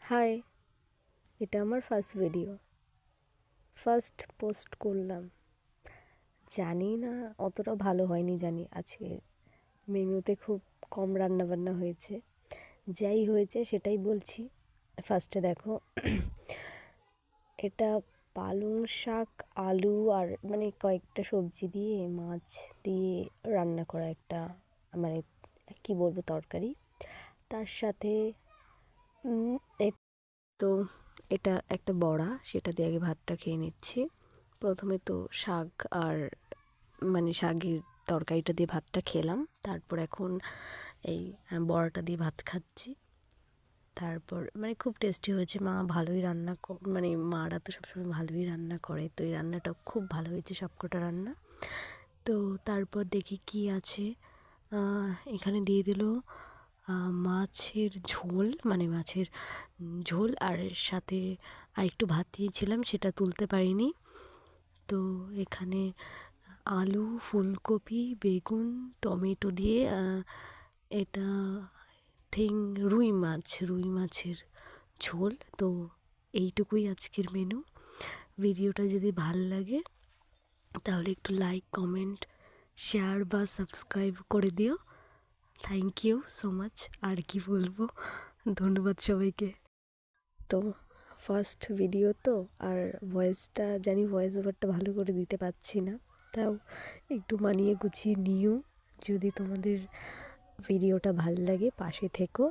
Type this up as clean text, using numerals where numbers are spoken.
High, এটা আমার first video, first post করলাম। জানি না অতটা ভালো হয়নি, জানি আজকে মেনুতে খুব কম রান্নাবান্না হয়েছে। যাই হয়েছে সেটাই বলছি। ফার্স্টে দেখো, এটা পালং শাক, আলু আর কয়েকটা সবজি দিয়ে মাছ দিয়ে রান্না করা একটা মানে কী বলবো তরকারি। তার সাথে তো এটা একটা বড়া, সেটা দিয়ে আগে ভাতটা খেয়ে নিচ্ছি। প্রথমে তো শাক আর শাকের তরকারিটা দিয়ে ভাতটা খেলাম, তারপর এখন এই বড়াটা দিয়ে ভাত খাচ্ছি। তারপর খুব টেস্টি হয়েছে, মা ভালোই রান্না মারা তো সবসময় ভালোই রান্না করে, তো এই রান্নাটাও খুব ভালো হয়েছে, সবকটা রান্না। তো তারপর দেখি কি আছে, এখানে দিয়ে দিল মাছের ঝোল, মাছের ঝোল আর সাথে আরেকটু ভাত দিয়েছিলাম, সেটা তুলতে পারিনি। তো এখানে আলু, ফুলকপি, বেগুন, টমেটো দিয়ে এটা রুই মাছের ঝোল। তো এইটুকুই আজকের মেনু। ভিডিওটা যদি ভাল লাগে তাহলে একটু লাইক, কমেন্ট, শেয়ার বা সাবস্ক্রাইব করে দিও। Thank you so much. আর কি বলবো, ধন্যবাদ সবাইকে। তো ফার্স্ট ভিডিও তো, আর ভয়েসটা জানি ভয়েস ওভারটা ভালো করে দিতে পারছি না, তাও একটু মানিয়ে গুছিয়ে নিও। যদি তোমাদের ভিডিওটা ভাল লাগে পাশে থেকো।